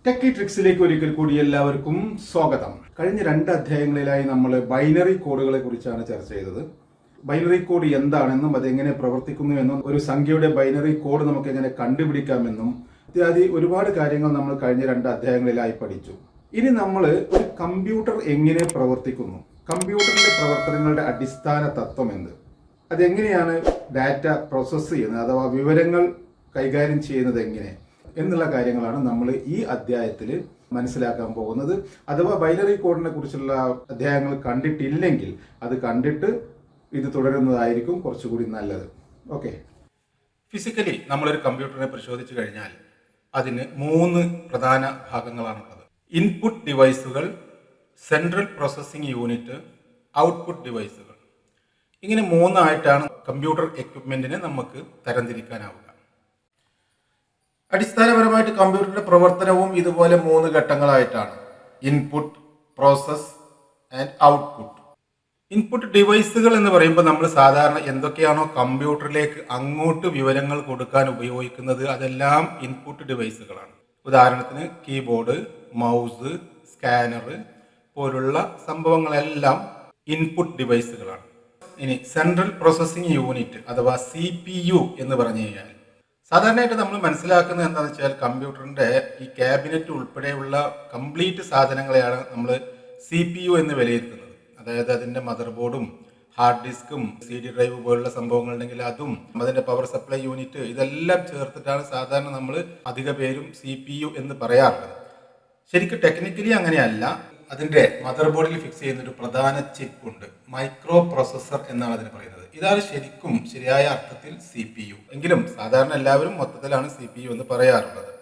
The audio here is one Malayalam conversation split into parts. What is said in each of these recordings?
ടെക്കിട്രിക്സിലേക്ക് ഒരിക്കൽ കൂടി എല്ലാവർക്കും സ്വാഗതം. കഴിഞ്ഞ 2 അധ്യായങ്ങളിലായി നമ്മൾ ബൈനറി കോഡുകളെ കുറിച്ചാണ് ചർച്ച ചെയ്തത്. ബൈനറി കോഡ് എന്താണെന്നും അതെങ്ങനെ പ്രവർത്തിക്കുന്നുവെന്നും ഒരു സംഖ്യയുടെ ബൈനറി കോഡ് നമുക്ക് എങ്ങനെ കണ്ടുപിടിക്കാമെന്നും ഇത്യാദി ഒരുപാട് കാര്യങ്ങൾ നമ്മൾ കഴിഞ്ഞ 2 അധ്യായങ്ങളിലായി പഠിച്ചു. ഇനി നമ്മൾ ഒരു കമ്പ്യൂട്ടർ എങ്ങനെ പ്രവർത്തിക്കുന്നു, കമ്പ്യൂട്ടറിന്റെ പ്രവർത്തനങ്ങളുടെ അടിസ്ഥാന തത്വം എന്ത്, അതെങ്ങനെയാണ് ഡാറ്റ പ്രോസസ്സ് ചെയ്യുന്നത് അഥവാ വിവരങ്ങൾ കൈകാര്യം ചെയ്യുന്നത് എങ്ങനെ എന്നുള്ള കാര്യങ്ങളാണ് നമ്മൾ ഈ അധ്യായത്തിൽ മനസ്സിലാക്കാൻ പോകുന്നത്. അഥവാ ബൈനറി കോഡിനെ കുറിച്ചുള്ള അധ്യായങ്ങൾ കണ്ടിട്ടില്ലെങ്കിൽ അത് കണ്ടിട്ട് ഇത് തുടരുന്നതായിരിക്കും കുറച്ചുകൂടി നല്ലത്. ഓക്കെ, ഫിസിക്കലി നമ്മളൊരു കമ്പ്യൂട്ടറിനെ പരിശോധിച്ചു കഴിഞ്ഞാൽ അതിന് 3 പ്രധാന ഭാഗങ്ങളാണുള്ളത്. ഇൻപുട്ട് ഡിവൈസുകൾ, സെൻട്രൽ പ്രോസസ്സിംഗ് യൂണിറ്റ്, ഔട്ട്പുട്ട് ഡിവൈസുകൾ. ഇങ്ങനെ 3 ആയിട്ടാണ് കമ്പ്യൂട്ടർ എക്യുപ്മെന്റിനെ നമുക്ക് തരംതിരിക്കാനാവുക. അടിസ്ഥാനപരമായിട്ട് കമ്പ്യൂട്ടറിന്റെ പ്രവർത്തനവും ഇതുപോലെ 3 ഘട്ടങ്ങളായിട്ടാണ്: input, process and output. Input ഡിവൈസുകൾ എന്ന് പറയുമ്പോൾ നമ്മൾ സാധാരണ എന്തൊക്കെയാണോ കമ്പ്യൂട്ടറിലേക്ക് അങ്ങോട്ട് വിവരങ്ങൾ കൊടുക്കാൻ ഉപയോഗിക്കുന്നത് അതെല്ലാം ഇൻപുട്ട് ഡിവൈസുകളാണ്. ഉദാഹരണത്തിന് കീബോർഡ്, മൗസ്, സ്കാനർ പോലുള്ള സംഭവങ്ങളെല്ലാം ഇൻപുട്ട് ഡിവൈസുകളാണ്. ഇനി സെൻട്രൽ പ്രോസസ്സിംഗ് യൂണിറ്റ് അഥവാ CPU എന്ന് പറഞ്ഞു കഴിഞ്ഞാൽ സാധാരണയായിട്ട് നമ്മൾ മനസ്സിലാക്കുന്നത് എന്താണെന്ന് വെച്ചാൽ കമ്പ്യൂട്ടറിന്റെ ഈ ക്യാബിനറ്റ് ഉൾപ്പെടെയുള്ള കംപ്ലീറ്റ് സാധനങ്ങളെയാണ് നമ്മൾ CPU എന്ന് വിലയിരുത്തുന്നത്. അതായത് അതിന്റെ മദർ ബോർഡും ഹാർഡ് ഡിസ്കും CD ഡ്രൈവ് പോലുള്ള സംഭവങ്ങൾ ഉണ്ടെങ്കിൽ അതും അതിന്റെ പവർ സപ്ലൈ യൂണിറ്റ് ഇതെല്ലാം ചേർത്തിട്ടാണ് സാധാരണ നമ്മൾ അധിക പേരും CPU എന്ന് പറയാറുള്ളത്. ശരിക്കും ടെക്നിക്കലി അങ്ങനെയല്ല. അതിന്റെ മദർ ബോർഡിൽ ഫിക്സ് ചെയ്യുന്ന ഒരു പ്രധാന ചിപ്പ് ഉണ്ട്, മൈക്രോ പ്രോസസർ എന്നാണ് അതിന് പറയുന്നത്. ഇതാണ് ശരിക്കും ശരിയായ അർത്ഥത്തിൽ CPU. എങ്കിലും സാധാരണ എല്ലാവരും മൊത്തത്തിലാണ് CPU എന്ന് പറയാറുള്ളത്.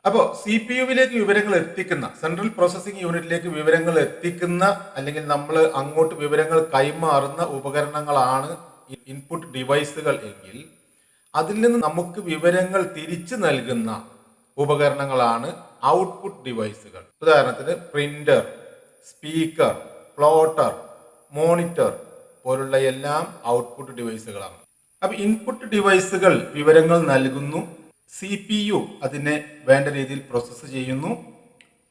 അപ്പോൾ CPUവിലേക്ക് വിവരങ്ങൾ എത്തിക്കുന്ന, സെൻട്രൽ പ്രോസസ്സിംഗ് യൂണിറ്റിലേക്ക് വിവരങ്ങൾ എത്തിക്കുന്ന അല്ലെങ്കിൽ നമ്മൾ അങ്ങോട്ട് വിവരങ്ങൾ കൈമാറുന്ന ഉപകരണങ്ങളാണ് ഇൻപുട്ട് ഡിവൈസുകൾ എങ്കിൽ അതിൽ നിന്ന് നമുക്ക് വിവരങ്ങൾ തിരിച്ചു നൽകുന്ന ഉപകരണങ്ങളാണ് ഔട്ട്പുട്ട് ഡിവൈസുകൾ. ഉദാഹരണത്തിന് പ്രിന്റർ, സ്പീക്കർ, പ്ലോട്ടർ, മോണിറ്റർ പോലുള്ള എല്ലാം ഔട്ട്പുട്ട് ഡിവൈസുകളാണ്. അപ്പൊ ഇൻപുട്ട് ഡിവൈസുകൾ വിവരങ്ങൾ നൽകുന്നു, CPU അതിനെ വേണ്ട രീതിയിൽ പ്രോസസ്സ് ചെയ്യുന്നു,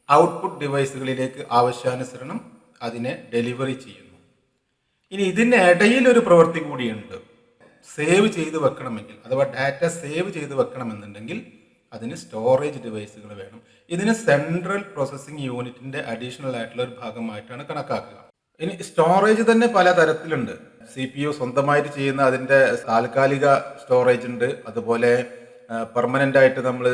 ഔട്ട്പുട്ട് ഡിവൈസുകളിലേക്ക് ആവശ്യാനുസരണം അതിനെ ഡെലിവറി ചെയ്യുന്നു. ഇനി ഇതിനിടയിൽ ഒരു പ്രവൃത്തി കൂടിയുണ്ട്. സേവ് ചെയ്ത് വെക്കണമെങ്കിൽ അഥവാ ഡാറ്റ സേവ് ചെയ്ത് വെക്കണമെന്നുണ്ടെങ്കിൽ അതിന് സ്റ്റോറേജ് ഡിവൈസുകൾ വേണം. ഇതിന് സെൻട്രൽ പ്രോസസ്സിംഗ് യൂണിറ്റിന്റെ അഡീഷണൽ ആയിട്ടുള്ള ഒരു ഭാഗമായിട്ടാണ് കണക്കാക്കുക. ഇനി സ്റ്റോറേജ് തന്നെ പല തരത്തിലുണ്ട്. CPU സ്വന്തമായിട്ട് ചെയ്യുന്ന അതിന്റെ താൽക്കാലിക സ്റ്റോറേജ് ഉണ്ട്, അതുപോലെ പെർമനന്റ് ആയിട്ട് നമ്മൾ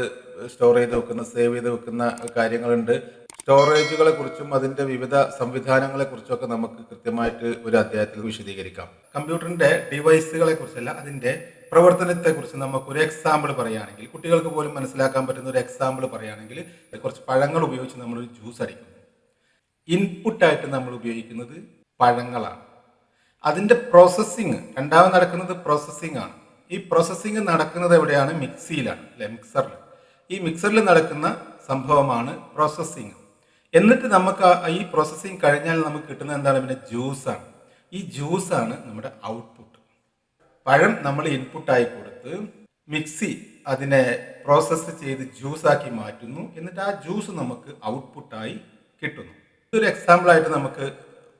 സ്റ്റോർ ചെയ്ത് വെക്കുന്ന, സേവ് ചെയ്ത് വെക്കുന്ന കാര്യങ്ങളുണ്ട്. സ്റ്റോറേജുകളെ കുറിച്ചും അതിന്റെ വിവിധ സംവിധാനങ്ങളെ കുറിച്ചൊക്കെ നമുക്ക് കൃത്യമായിട്ട് ഒരു അധ്യായത്തിൽ വിശദീകരിക്കാം. കമ്പ്യൂട്ടറിന്റെ ഡിവൈസുകളെ കുറിച്ചല്ല, അതിന്റെ പ്രവർത്തനത്തെ കുറിച്ച് നമുക്കൊരു എക്സാമ്പിൾ പറയുകയാണെങ്കിൽ, കുട്ടികൾക്ക് പോലും മനസ്സിലാക്കാൻ പറ്റുന്ന ഒരു എക്സാമ്പിൾ പറയുകയാണെങ്കിൽ, കുറച്ച് പഴങ്ങൾ ഉപയോഗിച്ച് നമ്മളൊരു ജ്യൂസ് അടിക്കുന്നു. ഇൻപുട്ടായിട്ട് നമ്മൾ ഉപയോഗിക്കുന്നത് പഴങ്ങളാണ്. അതിന്റെ പ്രോസസ്സിങ് രണ്ടാമത് നടക്കുന്നത് പ്രോസസ്സിംഗ് ആണ്. ഈ പ്രോസസ്സിംഗ് നടക്കുന്നത് എവിടെയാണ്? മിക്സിയിലാണ്, അല്ലെ, മിക്സറിൽ. ഈ മിക്സറിൽ നടക്കുന്ന സംഭവമാണ് പ്രോസസ്സിംഗ്. എന്നിട്ട് നമുക്ക് ഈ പ്രോസസ്സിംഗ് കഴിഞ്ഞാൽ നമുക്ക് കിട്ടുന്ന എന്താണ്? പിന്നെ ജ്യൂസാണ്. ഈ ജ്യൂസാണ് നമ്മുടെ ഔട്ട്പുട്ട്. പഴം നമ്മൾ ഇൻപുട്ടായി കൊടുത്ത് മിക്സി അതിനെ പ്രോസസ്സ് ചെയ്ത് ജ്യൂസാക്കി മാറ്റുന്നു. എന്നിട്ട് ആ ജ്യൂസ് നമുക്ക് ഔട്ട്പുട്ടായി കിട്ടുന്നു. ഇതൊരു എക്സാമ്പിൾ ആയിട്ട് നമുക്ക്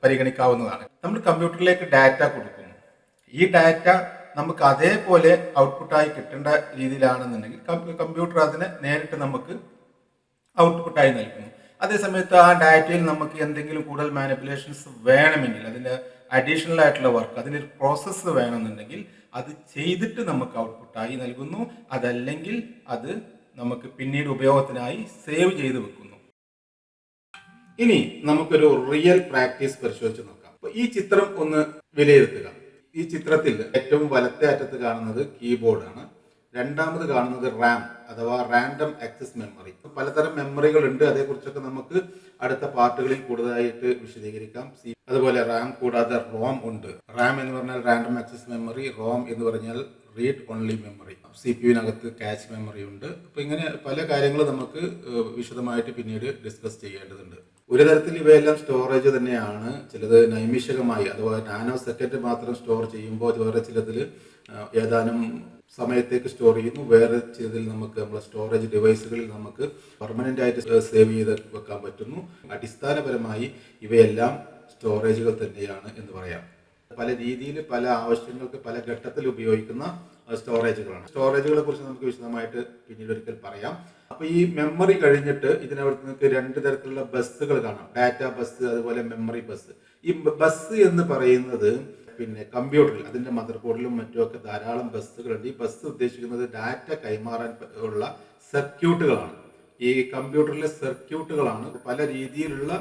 പരിഗണിക്കാവുന്നതാണ്. നമ്മൾ കമ്പ്യൂട്ടറിലേക്ക് ഡാറ്റ കൊടുക്കുന്നു. ഈ ഡാറ്റ നമുക്ക് അതേപോലെ ഔട്ട്പുട്ടായി കിട്ടേണ്ട രീതിയിലാണെന്നുണ്ടെങ്കിൽ കമ്പ്യൂട്ടർ അതിനെ നേരിട്ട് നമുക്ക് ഔട്ട്പുട്ടായി നൽകുന്നു. അതേസമയത്ത് ആ ഡാറ്റയിൽ നമുക്ക് എന്തെങ്കിലും കൂടുതൽ മാനിപ്പുലേഷൻസ് വേണമെങ്കിൽ, അതിൻ്റെ അഡീഷണൽ ആയിട്ടുള്ള വർക്ക്, അതിനൊരു പ്രോസസ്സ് വേണമെന്നുണ്ടെങ്കിൽ അത് ചെയ്തിട്ട് നമുക്ക് ഔട്ട്പുട്ടായി നൽകുന്നു. അതല്ലെങ്കിൽ അത് നമുക്ക് പിന്നീട് ഉപയോഗത്തിനായി സേവ് ചെയ്ത് വെക്കുന്നു. ഇനി നമുക്കൊരു റിയൽ പ്രാക്ടീസ് പരിശോധിച്ച് നോക്കാം. അപ്പൊ ഈ ചിത്രം ഒന്ന് വിലയിരുത്തുക. ഈ ചിത്രത്തിൽ ഏറ്റവും വലത്തെ അറ്റത്ത് കാണുന്നത് കീബോർഡാണ്, രണ്ടാമത് കാണുന്നത് റാം അഥവാ റാൻഡം ആക്സസ് മെമ്മറി. പലതരം മെമ്മറികൾ ഉണ്ട്, അതേക്കുറിച്ചൊക്കെ നമുക്ക് അടുത്ത പാർട്ടുകളിൽ കൂടുതലായിട്ട് വിശദീകരിക്കാം. അതുപോലെ റാം കൂടാതെ റോം ഉണ്ട്. റാം എന്ന് പറഞ്ഞാൽ റാൻഡം ആക്സസ് മെമ്മറി, റോം എന്ന് പറഞ്ഞാൽ റീഡ് ഓൺലി മെമ്മറി. CPUവിനകത്ത് ക്യാച്ച് മെമ്മറി ഉണ്ട്. അപ്പൊ ഇങ്ങനെ പല കാര്യങ്ങളും നമുക്ക് വിശദമായിട്ട് പിന്നീട് ഡിസ്കസ് ചെയ്യേണ്ടതുണ്ട്. ഒരു തരത്തിൽ ഇവയെല്ലാം സ്റ്റോറേജ് തന്നെയാണ്. ചിലത് നൈമിഷികമായി അഥവാ നാനോ സെക്കൻഡ് മാത്രം സ്റ്റോർ ചെയ്യുമ്പോൾ, അതുപോലെ ചിലതിൽ ഏതാനും സമയത്തേക്ക് സ്റ്റോർ ചെയ്യുന്നു. വേറെ ചിലതിൽ നമുക്ക് നമ്മുടെ സ്റ്റോറേജ് ഡിവൈസുകളിൽ നമുക്ക് പെർമനന്റ് ആയിട്ട് സേവ് ചെയ്ത് വെക്കാൻ പറ്റുന്നു. അടിസ്ഥാനപരമായി ഇവയെല്ലാം സ്റ്റോറേജുകൾ തന്നെയാണ് എന്ന് പറയാം. പല രീതിയിൽ പല ആവശ്യങ്ങൾക്ക് പല ഘട്ടത്തിൽ ഉപയോഗിക്കുന്ന സ്റ്റോറേജുകളാണ്. സ്റ്റോറേജുകളെ കുറിച്ച് നമുക്ക് വിശദമായിട്ട് പിന്നീട് ഒരിക്കൽ പറയാം. അപ്പൊ ഈ മെമ്മറി കഴിഞ്ഞിട്ട് ഇതിനകത്ത് നിങ്ങൾക്ക് രണ്ട് തരത്തിലുള്ള ബസ്സുകൾ കാണാം. ഡാറ്റ ബസ്, അതുപോലെ മെമ്മറി ബസ്. ഈ ബസ് എന്ന് പറയുന്നത് പിന്നെ കമ്പ്യൂട്ടറിൽ അതിന്റെ മദർ ബോർഡിലും മറ്റുമൊക്കെ ധാരാളം ബസ്സുകളുണ്ട്. ഈ ബസ് ഉദ്ദേശിക്കുന്നത് ഡാറ്റ കൈമാറാൻ ഉള്ള സർക്യൂട്ടുകളാണ്. ഈ കമ്പ്യൂട്ടറിലെ സർക്യൂട്ടുകളാണ്. പല രീതിയിലുള്ള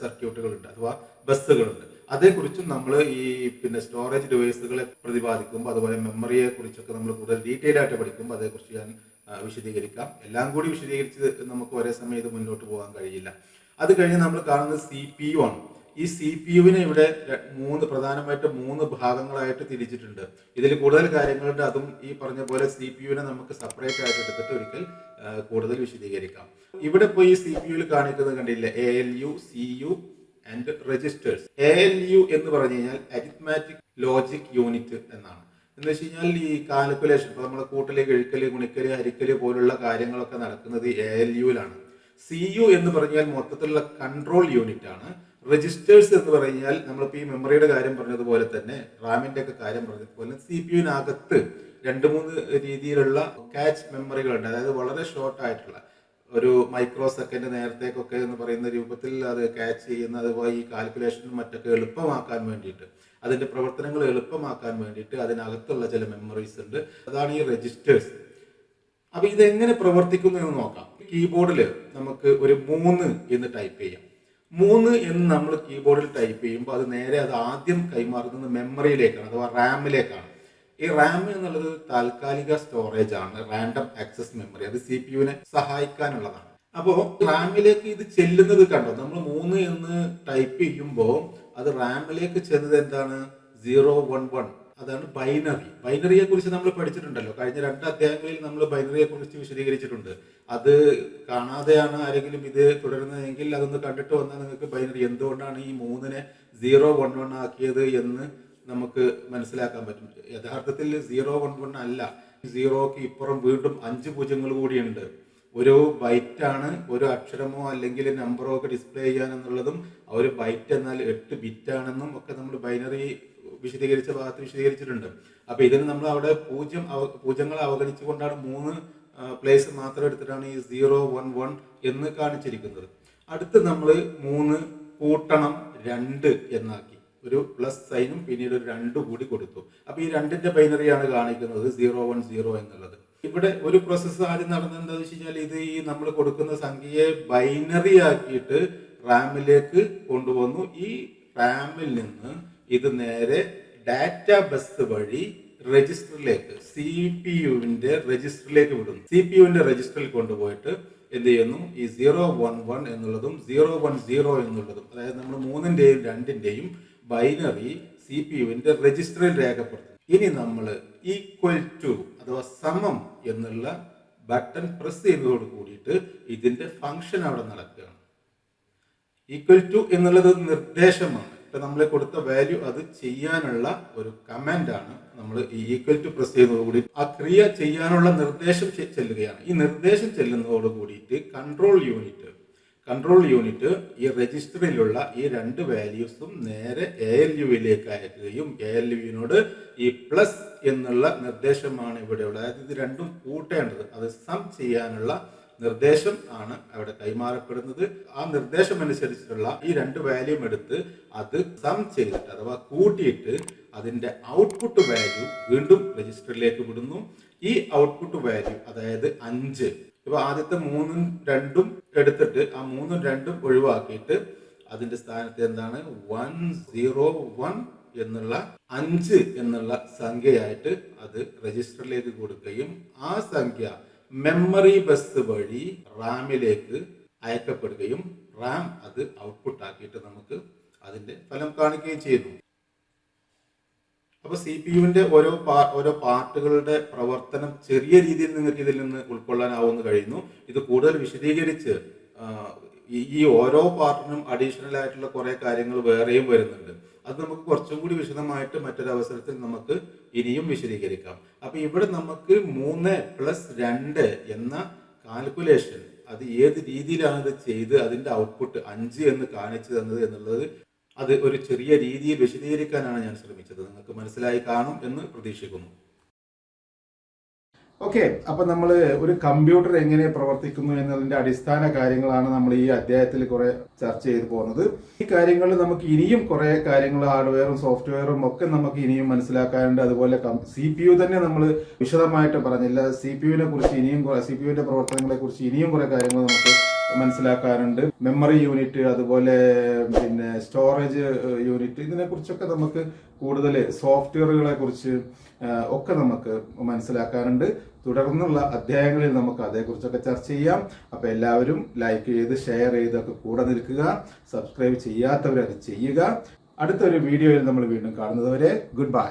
സർക്യൂട്ടുകളുണ്ട് അഥവാ ബസ്സുകളുണ്ട്. അതേക്കുറിച്ചും നമ്മൾ ഈ പിന്നെ സ്റ്റോറേജ് ഡിവൈസുകളെ പ്രതിപാദിക്കുമ്പോൾ, അതുപോലെ മെമ്മറിയെ കുറിച്ചൊക്കെ നമ്മൾ കൂടുതൽ ഡീറ്റെയിൽ ആയിട്ട് പഠിക്കുമ്പോൾ അതേക്കുറിച്ച് ഞാൻ വിശദീകരിക്കാം. എല്ലാം കൂടി വിശദീകരിച്ച് നമുക്ക് ഒരേ സമയം ഇത് മുന്നോട്ട് പോകാൻ കഴിയില്ല. അത് കഴിഞ്ഞ് നമ്മൾ കാണുന്നത് CPU ആണ്. ഈ CPU-വിനെ ഇവിടെ പ്രധാനമായിട്ട് മൂന്ന് ഭാഗങ്ങളായിട്ട് തിരിച്ചിട്ടുണ്ട്. ഇതിൽ കൂടുതൽ കാര്യങ്ങളുണ്ട്. അതും ഈ പറഞ്ഞ പോലെ CPU-വിനെ നമുക്ക് സെപ്പറേറ്റ് ആയിട്ട് എടുത്തിട്ട് ഒരിക്കൽ കൂടുതൽ വിശദീകരിക്കാം. ഇവിടെ ഇപ്പോൾ ഈ CPU-ൽ കാണിക്കുന്നത് കണ്ടില്ലേ, ALU, CU and registers. ALU എന്ന് പറഞ്ഞു കഴിഞ്ഞാൽ അരിത്മാറ്റിക് ലോജിക് യൂണിറ്റ് എന്നാണ്. എന്ന് വെച്ച് കഴിഞ്ഞാൽ ഈ കാൽക്കുലേഷൻ, ഇപ്പൊ നമ്മളെ കൂട്ടല്, കിഴിക്കല്, ഗുണിക്കല്, ഹരിക്കല് പോലുള്ള കാര്യങ്ങളൊക്കെ നടക്കുന്നത് ALU-ലാണ്. CU എന്ന് പറഞ്ഞാൽ മൊത്തത്തിലുള്ള കൺട്രോൾ യൂണിറ്റ് ആണ്. രജിസ്റ്റേഴ്സ് എന്ന് പറഞ്ഞാൽ നമ്മളിപ്പോൾ ഈ മെമ്മറിയുടെ കാര്യം പറഞ്ഞതുപോലെ തന്നെ, റാമിന്റെ ഒക്കെ കാര്യം പറഞ്ഞതുപോലെ CPU-നകത്ത് 2-3 രീതിയിലുള്ള ക്യാച്ച് മെമ്മറികളുണ്ട്. അതായത് വളരെ ഷോർട്ട് ആയിട്ടുള്ള ഒരു മൈക്രോ സെക്കൻഡ് നേരത്തേക്കൊക്കെ എന്ന് പറയുന്ന രൂപത്തിൽ അത് ക്യാച്ച് ചെയ്യുന്ന, അതുപോലെ ഈ കാൽക്കുലേഷനും മറ്റൊക്കെ എളുപ്പമാക്കാൻ വേണ്ടിയിട്ട്, അതിന്റെ പ്രവർത്തനങ്ങൾ എളുപ്പമാക്കാൻ വേണ്ടിയിട്ട് അതിനകത്തുള്ള ചില മെമ്മറീസ് ഉണ്ട്. അതാണ് ഈ രജിസ്റ്റേഴ്സ്. അപ്പൊ ഇതെങ്ങനെ പ്രവർത്തിക്കുന്നു എന്ന് നോക്കാം. കീബോർഡിൽ നമുക്ക് ഒരു 3 എന്ന് ടൈപ്പ് ചെയ്യാം. 3 എന്ന് നമ്മൾ കീബോർഡിൽ ടൈപ്പ് ചെയ്യുമ്പോൾ അത് ആദ്യം കൈമാറുന്നത് മെമ്മറിയിലേക്കാണ്, അഥവാ റാമിലേക്കാണ്. ഈ റാം എന്നുള്ളത് താൽക്കാലിക സ്റ്റോറേജ് ആണ്, റാൻഡം ആക്സസ് മെമ്മറി. അത് CPU-വിനെ സഹായിക്കാനുള്ളതാണ്. അപ്പോൾ റാമിലേക്ക് ഇത് ചെല്ലുന്നത് കണ്ടോ, നമ്മൾ 3 എന്ന് ടൈപ്പ് ചെയ്യുമ്പോൾ അത് റാമിലേക്ക് ചെന്നത് എന്താണ്, 011. അതാണ് ബൈനറി. ബൈനറിയെ കുറിച്ച് നമ്മൾ പഠിച്ചിട്ടുണ്ടല്ലോ. കഴിഞ്ഞ 2 അധ്യായങ്ങളിൽ നമ്മൾ ബൈനറിയെ കുറിച്ച് വിശദീകരിച്ചിട്ടുണ്ട്. അത് കാണാതെയാണ് ആരെങ്കിലും ഇത് തുടരുന്നതെങ്കിൽ അതൊന്ന് കണ്ടിട്ട് വന്നാൽ നിങ്ങൾക്ക് ബൈനറി എന്തുകൊണ്ടാണ് ഈ 3-നെ 011 ആക്കിയത് എന്ന് നമുക്ക് മനസ്സിലാക്കാൻ പറ്റും. യഥാർത്ഥത്തിൽ 011 അല്ല, 0ക്ക് ഇപ്പുറം വീണ്ടും 5 പൂജ്യങ്ങൾ കൂടിയുണ്ട്. ഒരു ബൈറ്റ് ആണ്, ഒരു അക്ഷരമോ അല്ലെങ്കിൽ നമ്പറോ ഒക്കെ ഡിസ്പ്ലേ ചെയ്യാൻ എന്നുള്ളതും, ഒരു ബൈറ്റ് എന്നാൽ 8 ബിറ്റ് ആണെന്നും ഒക്കെ നമ്മൾ ബൈനറി വിശദീകരിച്ച ഭാഗത്ത് വിശദീകരിച്ചിട്ടുണ്ട്. അപ്പൊ ഇതിന് നമ്മൾ അവിടെ പൂജ്യങ്ങളെ അവഗണിച്ചുകൊണ്ടാണ് 3 പ്ലേസ് മാത്രം എടുത്തിട്ടാണ് ഈ 011 എന്ന് കാണിച്ചിരിക്കുന്നത്. അടുത്ത് നമ്മൾ 3 കൂട്ടണം 2 എന്നാക്കി, ഒരു പ്ലസ് സൈനും പിന്നീട് ഒരു 2 കൂടി കൊടുത്തു. അപ്പൊ ഈ 2ന്റെ ബൈനറിയാണ് കാണിക്കുന്നത് 010 എന്നുള്ളത്. ഇവിടെ ഒരു പ്രോസസ്സ് ആദ്യം നടന്നത് എന്താണെന്ന് വെച്ച് കഴിഞ്ഞാൽ, ഇത് ഈ നമ്മൾ കൊടുക്കുന്ന സംഖ്യയെ ബൈനറി ആക്കിയിട്ട് റാമിലേക്ക് കൊണ്ടുവന്നു. ഈ റാമിൽ നിന്ന് ഇത് നേരെ ഡാറ്റ ബസ് വഴി രജിസ്റ്ററിലേക്ക്, CPU-വിന്റെ രജിസ്റ്ററിലേക്ക് വിടുന്നു. CPU-വിന്റെ രജിസ്റ്ററിൽ കൊണ്ടുപോയിട്ട് എന്ത് ചെയ്യുന്നു, ഈ 011 എന്നുള്ളതും 010 എന്നുള്ളതും, അതായത് നമ്മൾ 3-ന്റെയും 2-ന്റെയും ബൈനറി CPU-വിന്റെ രജിസ്റ്ററിൽ രേഖപ്പെടുത്തും. ഇനി നമ്മൾ ഈക്വൽ ടു അഥവാ സമം എന്നുള്ള ബട്ടൺ പ്രസ് ചെയ്യുന്നതോട് കൂടിയിട്ട് ഇതിന്റെ ഫംഗ്ഷൻ അവിടെ നടക്കുകയാണ്. ഈക്വൽ ടു എന്നുള്ളത് നിർദ്ദേശമാണ്. ഇപ്പൊ നമ്മൾ കൊടുത്ത വാല്യൂ അത് ചെയ്യാനുള്ള ഒരു കമാൻഡ് ആണ്. നമ്മൾ ഈ ഈക്വൽ ടു പ്രസ് ചെയ്യുന്നതോടുകൂടി ആ ക്രിയ ചെയ്യാനുള്ള നിർദ്ദേശം ചെല്ലുകയാണ്. ഈ നിർദ്ദേശം ചെല്ലുന്നതോട് കൂടിയിട്ട് കൺട്രോൾ യൂണിറ്റ് ഈ രജിസ്റ്ററിലുള്ള ഈ 2 വാല്യൂസും നേരെ ALU-വിലേക്ക് അയക്കുകയും ALU-വിനോട് ഈ പ്ലസ് എന്നുള്ള നിർദ്ദേശമാണ് ഇവിടെയുള്ളത്. അതായത് ഇത് രണ്ടും കൂട്ടേണ്ടത്, അത് സം ചെയ്യാനുള്ള നിർദ്ദേശം ആണ് അവിടെ കൈമാറപ്പെടുന്നത്. ആ നിർദ്ദേശം അനുസരിച്ചുള്ള ഈ 2 വാല്യൂം എടുത്ത് അത് സം ചെയ്തിട്ട് അഥവാ കൂട്ടിയിട്ട് അതിന്റെ ഔട്ട്പുട്ട് വാല്യൂ വീണ്ടും രജിസ്റ്ററിലേക്ക് വിടുന്നു. ഈ ഔട്ട്പുട്ട് വാല്യൂ അതായത് 5, ഇപ്പൊ ആദ്യത്തെ 3ഉം 2ഉം എടുത്തിട്ട് ആ 3ഉം 2ഉം ഒഴിവാക്കിയിട്ട് അതിന്റെ സ്ഥാനത്ത് എന്താണ് 101 എന്നുള്ള 5 എന്നുള്ള സംഖ്യയായിട്ട് അത് രജിസ്റ്ററിലേക്ക് കൊടുക്കുകയും ആ സംഖ്യ മെമ്മറി ബസ് വഴി റാമിലേക്ക് അയക്കപ്പെടുകയും റാം അത് ഔട്ട്പുട്ട് ആക്കിയിട്ട് നമുക്ക് അതിന്റെ ഫലം കാണിക്കുകയും ചെയ്യുന്നു. അപ്പൊ CPU-വിന്റെ ഓരോ പാർട്ടുകളുടെ പ്രവർത്തനം ചെറിയ രീതിയിൽ നിങ്ങൾക്ക് ഇതിൽ നിന്ന് ഉൾക്കൊള്ളാനാവുന്ന കഴിയുന്നു. ഇത് കൂടുതൽ വിശദീകരിച്ച് ഈ ഓരോ പാർട്ടിനും അഡീഷണൽ ആയിട്ടുള്ള കുറെ കാര്യങ്ങൾ വേറെയും വരുന്നുണ്ട്. അത് നമുക്ക് കുറച്ചും കൂടി വിശദമായിട്ട് മറ്റൊരു അവസരത്തിൽ നമുക്ക് ഇനിയും വിശദീകരിക്കാം. അപ്പൊ ഇവിടെ നമുക്ക് 3+2 എന്ന കാൽക്കുലേഷൻ അത് ഏത് രീതിയിലാണ് ഇത് ചെയ്ത് അതിന്റെ ഔട്ട്പുട്ട് 5 എന്ന് കാണിച്ചു തന്നത് എന്നുള്ളത് അത് ഒരു ചെറിയ രീതിയിൽ വിശദീകരിക്കാനാണ് ഞാൻ ശ്രമിച്ചത്. നിങ്ങൾക്ക് മനസ്സിലായി കാണും എന്ന് പ്രതീക്ഷിക്കുന്നു. ഓക്കെ, അപ്പൊ നമ്മൾ ഒരു കമ്പ്യൂട്ടർ എങ്ങനെ പ്രവർത്തിക്കുന്നു എന്നതിന്റെ അടിസ്ഥാന കാര്യങ്ങളാണ് നമ്മൾ ഈ അധ്യായത്തിൽ കുറെ ചർച്ച ചെയ്ത് പോകുന്നത്. ഈ കാര്യങ്ങളിൽ നമുക്ക് ഇനിയും കുറെ കാര്യങ്ങൾ ഹാർഡ്വെയറും സോഫ്റ്റ്വെയറും ഒക്കെ നമുക്ക് ഇനിയും മനസ്സിലാക്കാനുണ്ട്. അതുപോലെ CPU തന്നെ നമ്മൾ വിശദമായിട്ട് പറഞ്ഞില്ല. CPU-നെ കുറിച്ച് ഇനിയും CPU-ന്റെ പ്രവർത്തനങ്ങളെ കുറിച്ച് ഇനിയും കുറെ കാര്യങ്ങൾ നമുക്ക് മനസ്സിലാക്കാനുണ്ട്. മെമ്മറി യൂണിറ്റ്, അതുപോലെ പിന്നെ സ്റ്റോറേജ് യൂണിറ്റ്, ഇതിനെ കുറിച്ചൊക്കെ നമുക്ക് കൂടുതൽ സോഫ്റ്റ്വെയറുകളെ കുറിച്ച് ഒക്കെ നമുക്ക് മനസ്സിലാക്കാനുണ്ട്. തുടർന്നുള്ള അധ്യായങ്ങളിൽ നമുക്ക് അതേക്കുറിച്ചൊക്കെ ചർച്ച ചെയ്യാം. അപ്പൊ എല്ലാവരും ലൈക്ക് ചെയ്ത് ഷെയർ ചെയ്തൊക്കെ കൂടെ നിൽക്കുക. സബ്സ്ക്രൈബ് ചെയ്യാത്തവർ അത് ചെയ്യുക. അടുത്തൊരു വീഡിയോയിൽ നമ്മൾ വീണ്ടും കാണുന്നത് വരെ ഗുഡ് ബൈ.